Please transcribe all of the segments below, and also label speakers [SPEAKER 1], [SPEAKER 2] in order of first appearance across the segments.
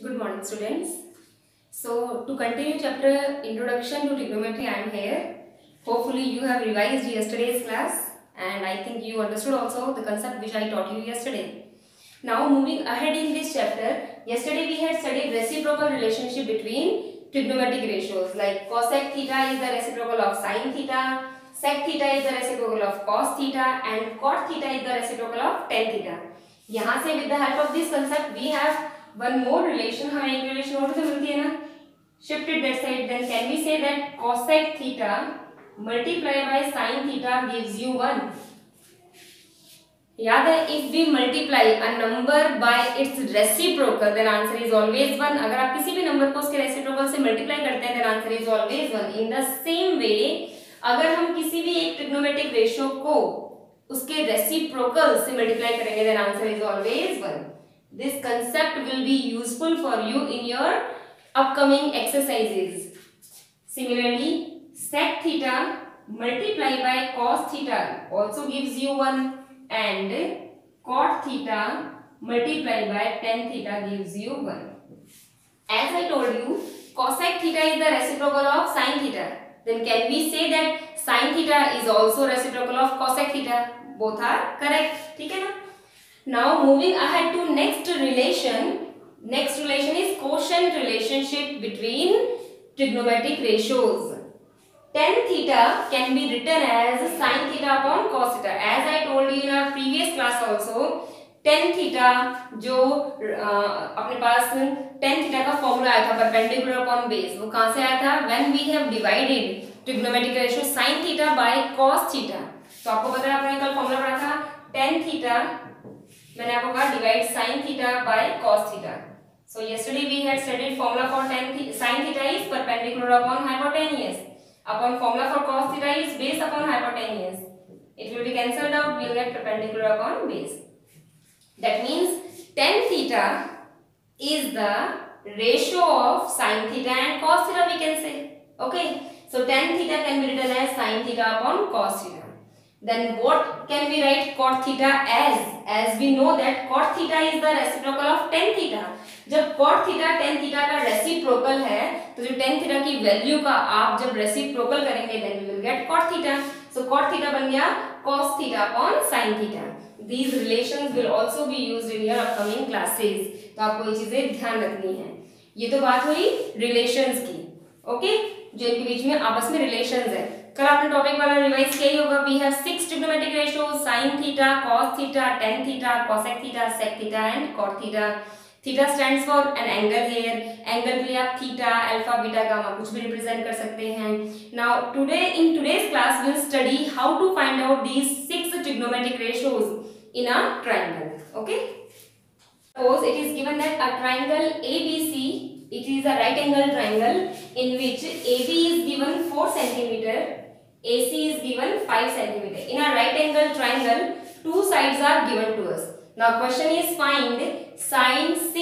[SPEAKER 1] Good morning, students. So, to continue chapter Introduction to Trigonometry, I am here. Hopefully, you have revised yesterday's class, and I think you understood also the concept which I taught you yesterday. Now, moving ahead in this chapter, yesterday we had studied reciprocal relationship between trigonometric ratios, like cosec theta is the reciprocal of sin theta, sec theta is the reciprocal of cos theta, and cot theta is the reciprocal of tan theta. यहाँ से with the help of this concept we have one more relation. हमें एक relation और तो मिलती है ना, shifted that side. Then can we say that cosec theta multiplied by sin theta gives you 1? याद है, if we multiply a number by its reciprocal then answer is always 1. अगर आप किसी भी नंबर को उसके reciprocal से multiply करते हैं then answer is always 1. In the same way, अगर हम किसी भी एक trigonometric ratio को उसके reciprocal से multiply करेंगे then answer is always 1. This concept will be useful for you in your upcoming exercises. Similarly, sec theta multiplied by cos theta also gives you 1. And cot theta multiplied by tan theta gives you 1. As I told you, cosec theta is the reciprocal of sin theta. Then can we say that sin theta is also reciprocal of cosec theta? Both are correct. ठीक है ना? Now moving ahead to next relation. Next relation is quotient relationship between trigonometric ratios. Tan theta can be written as sin theta upon cos theta. As I told you in our previous class also, tan theta जो अपने पास tan theta का formula आया था perpendicular upon base, वो कहाँ से आया था? When we have divided trigonometric ratio sin theta by cos theta. तो आपको पता है आपने कल फॉर्मूला पढ़ा था tan theta, मैंने आपको कहा divide sin theta by cos theta. So yesterday we had studied formula for sin theta is perpendicular upon hypotenuse. Upon formula for cos theta is base upon hypotenuse. It will be cancelled out. We will get perpendicular upon base. That means tan theta is the ratio of sin theta and cos theta. We can say, okay. So tan theta can be written as sin theta upon cos theta. Then what can we write cot theta as? As we know that cot theta is the reciprocal of tan theta. जब cot theta tan theta का reciprocal है तो जो tan theta की value का आप जब reciprocal करेंगे then we will get cot theta. So cot theta बन गया cos theta upon sin theta. These relations will also be used in your upcoming classes. तो आपको ये चीजें ध्यान रखनी है. ये तो बात हुई relations की, okay? जो इनके बीच में आपस में relations है. कल आपने टॉपिक वाला रिवाइज किया ही होगा. We have 6 trigonometric ratios sin theta, cos theta, tan theta, cosec theta, sec theta and cot theta. Theta stands for an angle here. Angle के लिए आप थीटा, अल्फा, बीटा, गामा कुछ भी रिप्रेजेंट कर सकते हैं. Now today in today's class we will study how to find out these 6 trigonometric ratios in a triangle. Okay, suppose it is given that a triangle ABC, it is a right angle triangle in which AB is given 4 centimeter, AC is given 5 centimeter. In a right angle triangle, two sides are given to us. Now question is find sin C,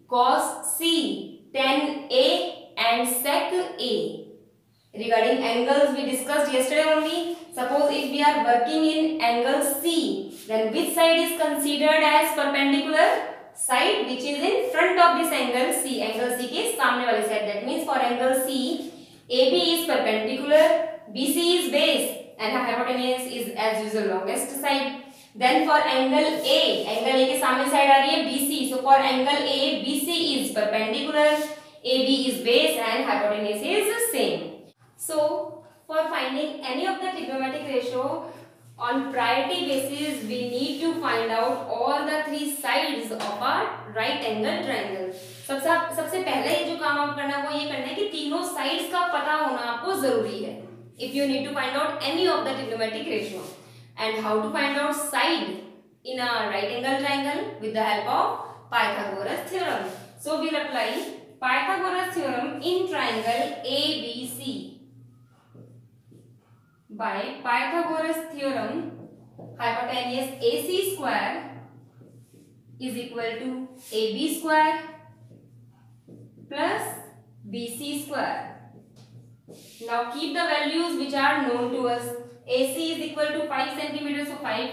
[SPEAKER 1] cos C, tan A and sec A. Regarding angles we discussed yesterday only. Suppose if we are working in angle C, then which side is considered as perpendicular? Side which is in front of this angle C. Angle C के सामने वाली side. That means for angle C, AB is perpendicular, BC is base and hypotenuse is as usual longest side. Then for angle A के सामने side आ रही है BC. So for angle A, BC is perpendicular, AB is base and hypotenuse is same. So for finding any of the trigonometric ratio on priority basis, we need to find out all the 3 sides of a right angle triangle. सबसे पहले ये जो काम आपको करना है वो ये करना है कि तीनों sides का पता होना आपको जरूरी है. If you need to find out any of the trigonometric ratio. And how to find out side in a right angle triangle? With the help of Pythagoras theorem. So we'll apply Pythagoras theorem in triangle ABC. By Pythagoras theorem, hypotenuse AC square is equal to AB square plus BC square. Now keep the values which are known to us. AC is equal to 5 centimeters, so 5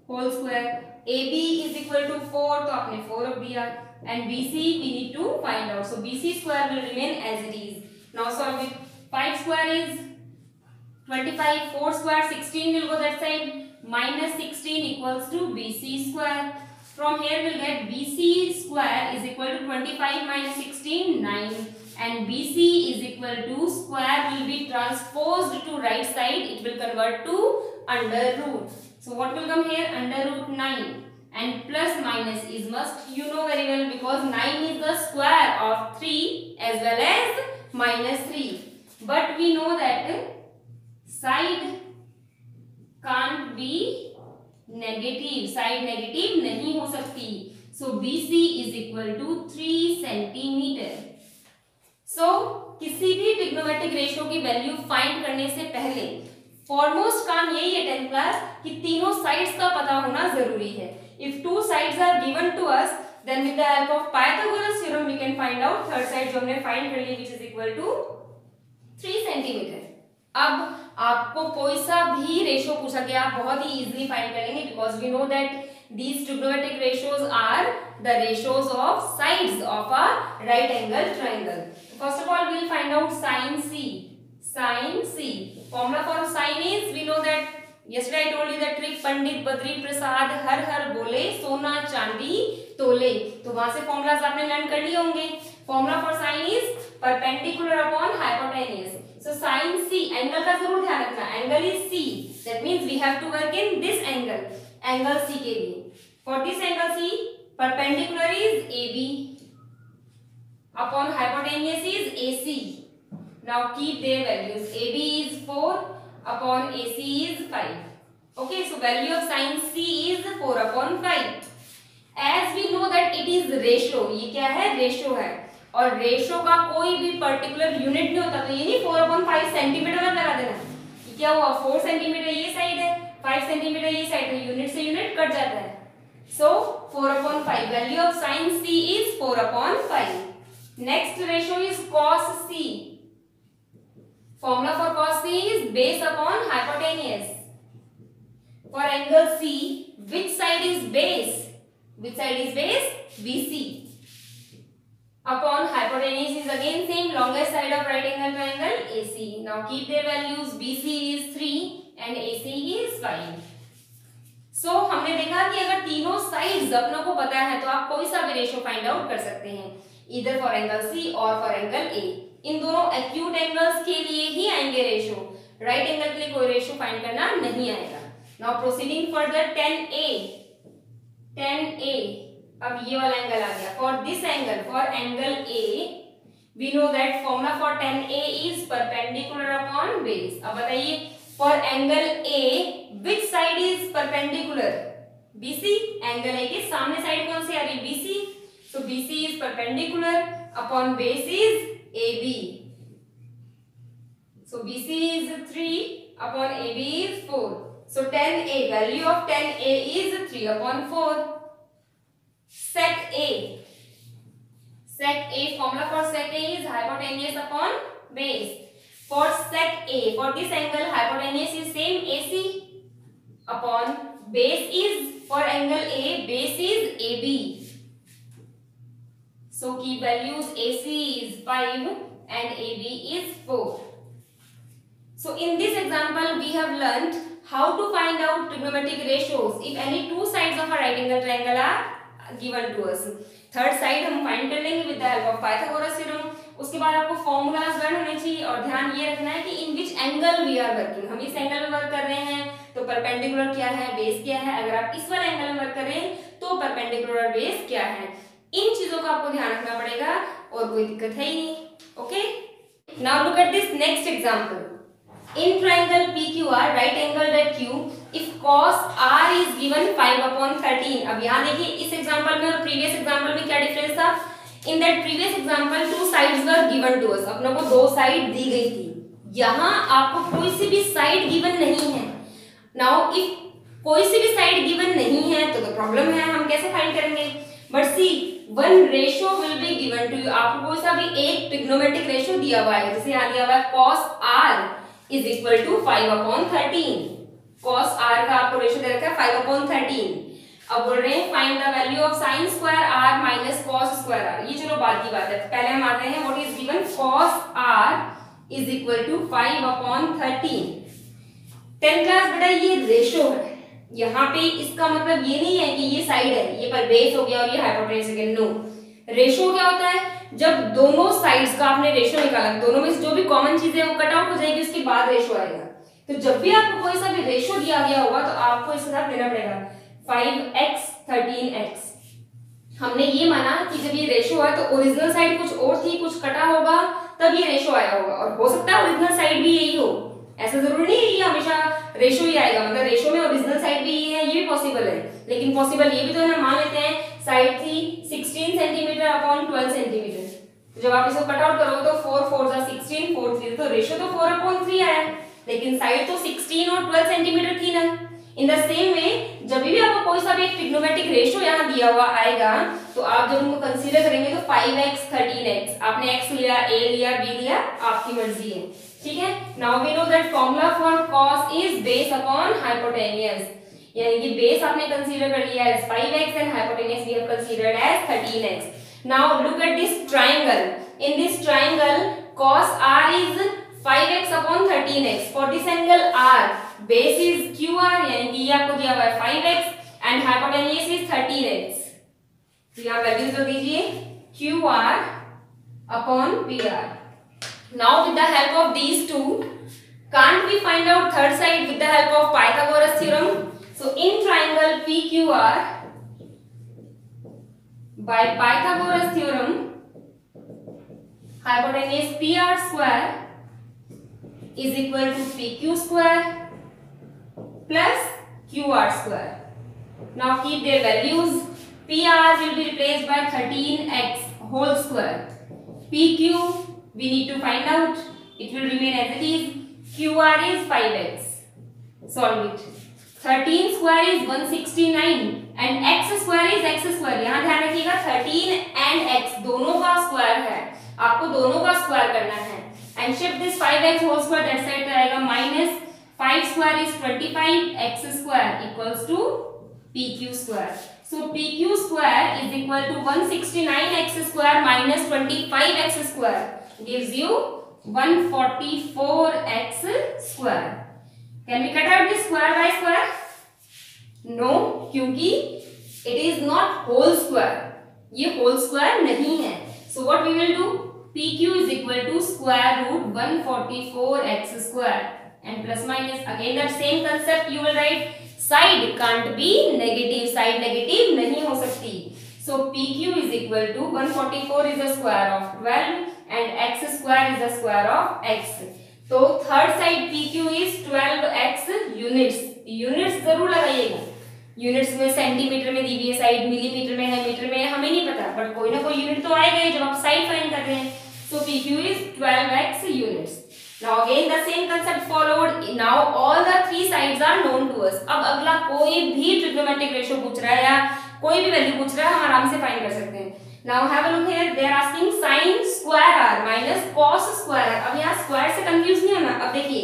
[SPEAKER 1] whole square. AB is equal to 4, तो आपने 4 रख दिया. and BC we need to find out. So BC square will remain as it is. Now solve it. 5 square is 25, 4 square 16 will go that side, minus 16 equals to BC square. From here we'll get BC square is equal to 25 minus 16, 9, and BC is equal to square will be transposed to right side, it will convert to under root. So what will come here? Under root 9, and plus minus is must, you know very well, because 9 is the square of 3 as well as minus 3. But we know that side can't be negative, side negative नहीं हो सकती. So BC is equal to 3 centimetre. So किसी भी trigonometric ratio की value find करने से पहले foremost काम यही है 10th क्लास कि तीनों साइड्स का पता होना जरूरी है. If two sides are given to us, then with the help of Pythagoras theorem we can find out third side जो हमने फाइंड कर ली, which is equal to 3 centimetre. अब आपको कोई सा भी रेशियो पूछा गया आप बहुत ही इजीली फाइंड कर लेंगे, because we know that these trigonometric ratios are the ratios of sides of a right angle triangle. First of all we will find out sin C. Sin C, formula for sin is, we know that yesterday I told you that trick Pandit Badri Prasad हर हर बोले सोना चांदी तोले, तो वहां से formulas आपने learn कर लिए होंगे. Formula for sine is perpendicular upon hypotenuse. So sin C, angle का जरूर ध्यान रखना, angle is C, that means we have to work in this angle, angle C के लिए. For this angle C, perpendicular is AB upon hypotenuse is AC. Now keep their values. AB is 4 upon AC is 5. Okay, so value of sin C is 4 upon 5. As we know that it is ratio, ये क्या है? Ratio है, और ratio का कोई भी particular unit नहीं होता, तो ये नहीं 4 upon 5 सेंटीमीटर में लगा देना. ये क्या हुआ? 4 सेंटीमीटर ये साइड है, 5 सेंटीमीटर ये साइड है, यूनिट से यूनिट कट जाता है. So 4 upon 5, value of sin C is 4 upon 5. Next ratio is cos C. Formula for cos C is base upon hypotenuse. For angle C, which side is base? Which side is base? BC. Upon hypotenuse is again same, longest side of right angle triangle AC. Now keep their values. BC is 3 and AC is 5. So हमने देखा कि अगर तीनों sides अपनों को पता है तो आप कोई सा भी रेशियो फाइंड आउट कर सकते हैं, इधर फॉर एंगल C और फॉर एंगल A. इन दोनों एक्यूट एंगल्स के लिए ही आएंगे रेशियो, राइट एंगल के लिए कोई रेशियो फाइंड करना नहीं आएगा. Now proceeding further, 10A. अब ये वाला एंगल आ गया. For this angle, for angle A, we know that formula for 10A is perpendicular upon base. अब बताइए for angle A which side is perpendicular? BC. Angle A के सामने side कौन सी आ रही? BC. So BC is perpendicular upon base is AB. So BC is 3 upon AB is 4. So 10A, value of 10A is 3 upon 4. Sec A. Sec A, formula for sec A is hypotenuse upon base. For sec A, for this angle hypotenuse is same AC upon base is, for angle A, base is AB. So keep values, AC is 5 and AB is 4. So in this example we have learnt how to find out trigonometric ratios if any two sides of a right angle triangle are given to us. Third side हम find कर लेंगे with the help of Pythagoras theorem. उसके बाद आपको formulas learn होने चाहिए और ध्यान ये रखना है कि in which angle we are working. हम इस एंगल में वर्क कर रहे हैं तो परपेंडिकुलर क्या है, बेस क्या है. अगर आप इस वाले एंगल में वर्क कर रहे हैं तो परपेंडिकुलर और बेस क्या है. इन चीजों का आपको ध्यान रखना पड़ेगा और कोई दिक्कत है ही नहीं. Okay, now look at this next example. In triangle PQR, right angled at Q, if cos R is given 5 upon 13. अब यहाँ देखिए इस एग्जांपल में और प्रीवियस एग्जांपल में क्या डिफरेंस था. In that previous example, two sides were given to us. अपनों को दो साइड दी गई थी. यहाँ आपको कोई सी भी साइड गिवन नहीं है. Now if कोई सी भी साइड गिवन नहीं है तो प्रॉब्लम है, हम कैसे फाइंड करेंगे. But see, one ratio will be given to you. आपको कोई सा भी एक ट्रिग्नोमेट्रिक रेशियो दिया हुआ है, जैसे यहाँ दिया हुआ है cos R is equal to 5 upon 13. cos R का आपको रेशियो दे रखा है 5 upon 13. अब बोल रहे हैं find the value of sine square R minus cos square R. ये चलो बात की बात है, पहले हम आते हैं what is given cos R is equal to 5/13। 10th class बेटा ये रेशो है, यहाँ पे इसका मतलब ये नहीं है कि ये साइड है, ये पर बेस हो गया और ये हाइपोटेन्यूज हो गया। नो, रेशो क्या होता है, जब दोनों साइड्स का आपने रेशो निकाला, दोनों में से जो भी कॉमन चीज है वो कट आउट हो जाएगी, उसके बाद रेशो आएगा। तो जब भी आपको कोई सा भी रेशो दिया गया होगा तो आपको इसके साथ देना पड़ेगा 5x 13x। हमने ये माना कि जब ये रेशो है तो ओरिजिनल साइड कुछ और थी, कुछ कटा होगा, तब ये रेशो आया होगा। और हो सकता है ओरिजिनल साइड भी यही हो, ऐसा जरूरी नहीं है ये हमेशा रेशो ही आएगा, मतलब रेशो में ओरिजिनल साइड भी ये है, ये भी पॉसिबल है। लेकिन पॉसिबल ये भी तो है, मान लेते हैं साइड थी 16 सेंटीमीटर अपॉन 12 सेंटीमीटर। जब आप इसको कट आउट करोगे तो 4 4 जा 16 4 3, तो रेशो तो 4/3 आया, लेकिन साइड तो 16 और 12 सेंटीमीटर थी ना। इन द सेम वे जब भी आपको कोई सा भी एक ट्रिग्नोमेट्रिक रेशो यहाँ दिया हुआ आएगा तो आप जब उनको कंसीडर करेंगे तो 5x 13x, आपने x लिया, a लिया, b लिया, आपकी मर्जी है, ठीक है। Now we know that formula for cos is base upon hypotenuse, यानी कि बेस आपने कंसीडर कर लिया as 5x and hypotenuse we have considered as 13x। Now look at this triangle, in this triangle cos r is 5x upon 13x। For this angle r base is QR, यानी कि ये आपको दिया हुआ है 5x and hypotenuse is 13x। तो यहाँ values जो दीजिए QR upon PR। Now with the help of these two, can't we find out third side with the help of Pythagoras theorem? So in triangle PQR, by Pythagoras theorem, hypotenuse PR square is equal to PQ square plus QR square. Now keep their values. PR will be replaced by 13x whole square. PQ we need to find out, it will remain as it is. QR is 5x. Solve it. 13 square is 169 and x square is x square. यहाँ ध्यान रखिएगा 13 and x दोनों का square है, आपको दोनों का square करना है। And shift this 5x whole square that side आएगा minus 5 square is 25, x square equals to PQ square. So PQ square is equal to 169x square minus 25x square gives you 144x square. Can we cut out this square by square? No, क्योंकि it is not whole square. ये whole square नहीं है. So what we will do? PQ is equal to square root 144x square and plus minus again that same concept you will write. Side can't be negative. Side negative नहीं हो सकती. So PQ is equal to 144 is the square of 12 and x square is the square of x. तो third side PQ is 12x units. Units जरूर लगाइएगा. Units में centimetre में दी हुई है साइड, मिलीमीटर में है, मीटर में है, हमें नहीं पता, बट कोई ना कोई यूनिट तो आएगा ही जब आप साइड फाइंड कर रहे हैं. So PQ is 12x units. Now again the same concept followed. Now all the three sides are known to us. अब अगला कोई भी ट्रिग्नोमेट्रिक रेशियो पूछ रहा है या कोई भी वैल्यू पूछ रहा है, हम आराम से फाइंड कर सकते हैं. Now have a look here. They are asking sin square r minus cos square r. अब यहाँ स्क्वायर से कंफ्यूज नहीं होना. अब देखिए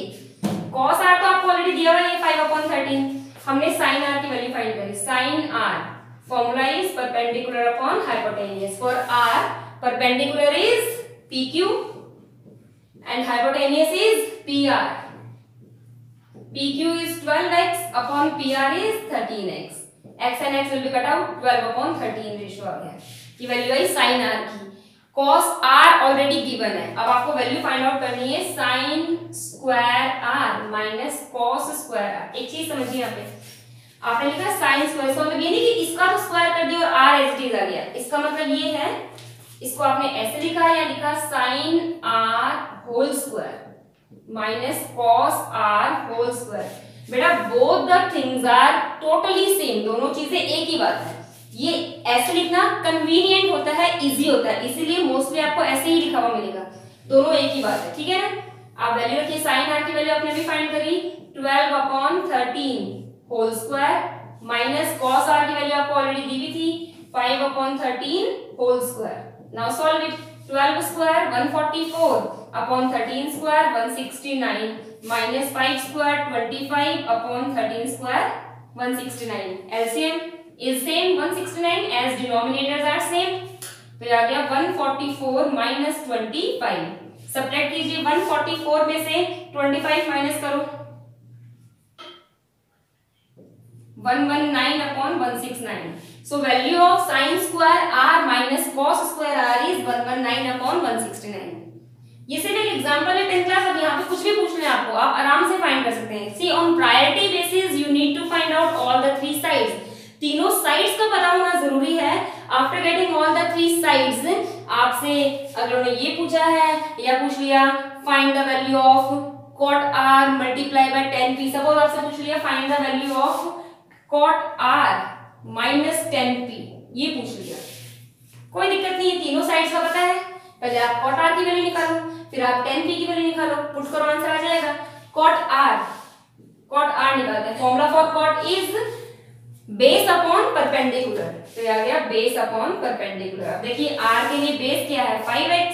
[SPEAKER 1] cos r तो आपको ऑलरेडी दिया हुआ है 5/13. हमने sin r की वैल्यू फाइंड करी. sin r formula is perpendicular upon hypotenuse. For r perpendicular is PQ and hypotenuse is PR. PQ is 12x upon PR is 13x. X and x will be cut out. 12/13 ratio आ गया. ये value आई sin r की. cos r already given है. अब आपको value find out करनी है sin square r minus cos square r. एक चीज समझिए यहाँ पे, आपने लिखा sin स्क्वायर, इसका मतलब ये नहीं कि इसका तो स्क्वायर कर दिया और r एज इट इज आ गया. इसका मतलब ये है, इसको आपने ऐसे लिखा या लिखा sin r whole square minus cos r whole square. बेटा both the things are totally same, दोनों चीजें एक ही बात है. ये ऐसे लिखना कन्वीनियंट होता है, इजी होता है, इसीलिए मोस्टली आपको ऐसे ही लिखा हुआ मिलेगा. दोनों एक ही बात है, ठीक है ना. आप वैल्यू रखिए, sin r की वैल्यू आपने भी फाइंड करी 12/13 whole square minus cos r की वैल्यू आपको ऑलरेडी दी हुई थी 5/13 whole square. Now solve it. 12 square 144 upon 13 square 169 minus 5 square 25 upon 13 square 169. LCM is same 169 as denominators are same. तो ये आ गया 144 माइनस 25। सब्ट्रैक्ट कीजिए 144 में से 25 माइनस करो 119 upon 169। So value of sin square r minus cos square r is 119 upon 169। ये सिर्फ एक एग्जांपल है 10th क्लास। अब यहाँ पे कुछ भी पूछना है आपको, आप आराम से फाइंड कर सकते हैं। See on priority basis you need to find out all the three sides। तीनों साइड्स का पता होना जरूरी है। After getting all the three sides, आपसे अगर उन्होंने ये पूछा है या पूछ लिया find the value of cot r multiply by tan p, suppose आपसे पूछ लिया find the value of cot r minus 10p, ये पूछ लिया, कोई दिक्कत नहीं है, तीनों साइड्स का पता है। पहले आप cot r की वैल्यू निकालो, फिर आप 10p की वैल्यू निकालो, पुट करो आंसर आ जाएगा। cot r निकालते हैं। Formula for cot is base upon perpendicular, तो आ गया बेस अपॉन परपेंडिकुलर। अब देखिए r के लिए बेस क्या है 5x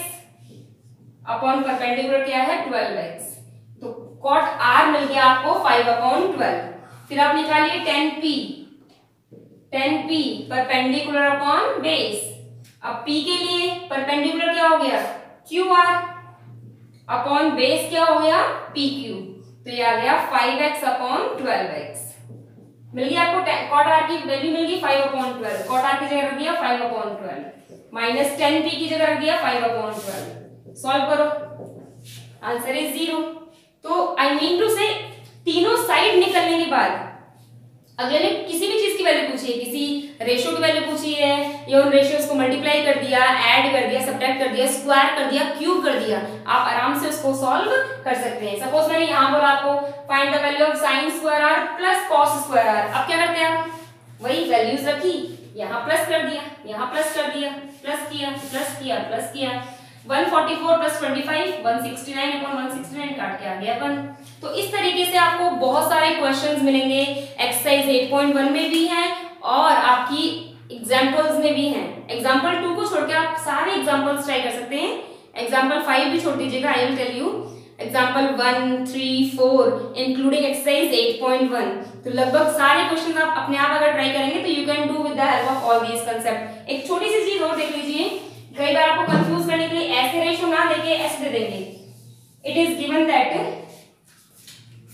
[SPEAKER 1] अपॉन परपेंडिकुलर क्या है 12x, तो cot r मिल गया आपको 5 अपॉन 12। फिर आप निकालिए 10p परपेंडिकुलर अपॉन बेस। अब p के लिए परपेंडिकुलर क्या हो गया qr अपॉन बेस क्या हो गया pq, तो ये आ गया 5x अपॉन 12x। मिल गया आपको cot r की वैल्यू मिल गई 5 अपॉन 12। cot r की जगह रख दिया 5 अपॉन 12 माइनस 10p की जगह रख दिया 5 अपॉन 12। सॉल्व करो, आंसर इज 0। तो आई मीन टू से तीनों साइड निकलने के बाद अगले ने किसी भी चीज की वैल्यू पूछी है, किसी रेशियो की वैल्यू पूछी है या उन रेशियोज को मल्टीप्लाई कर दिया, ऐड कर दिया, सब्ट्रैक्ट कर दिया, स्क्वायर कर दिया, क्यूब कर दिया, आप आराम से उसको सॉल्व कर सकते हैं। सपोज मैंने यहाँ बोला आपको find the value of sine square R plus cos square R, अब क्या करते हैं आप वही वैल्यूज रखी, यहाँ प्लस कर दिया, यहाँ प्लस कर दिया, प्लस किया, प्लस किया, प्लस किया। 144 प्लस 25 169 अपॉन 169 काट के आ गया 1। तो इस तरीके से आपको बहुत सारे क्वेश्चंस मिलेंगे, एक्सरसाइज 8.1 में भी हैं और आपकी एग्जांपल्स में भी हैं। एग्जांपल 2 को छोड़ के आप सारे एग्जांपल्स ट्राई कर सकते हैं। एग्जांपल 5 भी छोड़ दीजिएगा, I will tell you. Example 1, 3, 4 including exercise 8.1। तो लगभग सारे क्वेश्चन आप अपने आप अगर ट्राई करेंगे तो you can do with the help of all these concept. एक छोटी सी चीज और देख लीजिए, कई बार आपको कंफ्यूज करने के लिए ऐसे रेशियो ना देके ऐसे दे देंगे। It is given that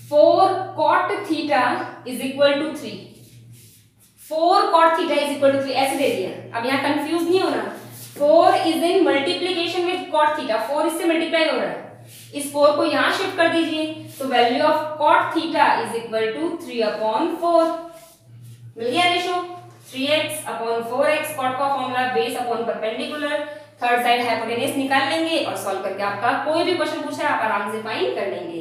[SPEAKER 1] 4 cot theta is equal to 3, 4 cot theta is equal to 3 ऐसे दे दिया। अब यहाँ कंफ्यूज नहीं होना, 4 is in multiplication with cot theta, 4 इससे मल्टीप्लाई हो रहा है, इस 4 को यहाँ शिफ्ट कर दीजिए, तो value of cot theta is equal to 3 upon 4। मिल गया ratio 3x upon 4x। cot का formula base upon perpendicular, third side hypotenuse निकाल लेंगे और सॉल्व करके आपका कोई भी क्वेश्चन पूछा है आप आराम से फाइंड कर लेंगे।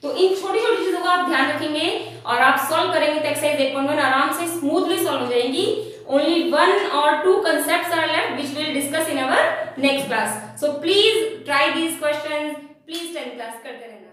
[SPEAKER 1] तो इन छोटी छोटी चीजों को आप ध्यान रखेंगे और आप सॉल्व करेंगे तो एक्सरसाइज 8.1 आराम से स्मूथली सॉल्व हो जाएगी। Only 1 or 2 concepts are left which we'll discuss in our next class. So please try these questions. Please 10th class करते रहना।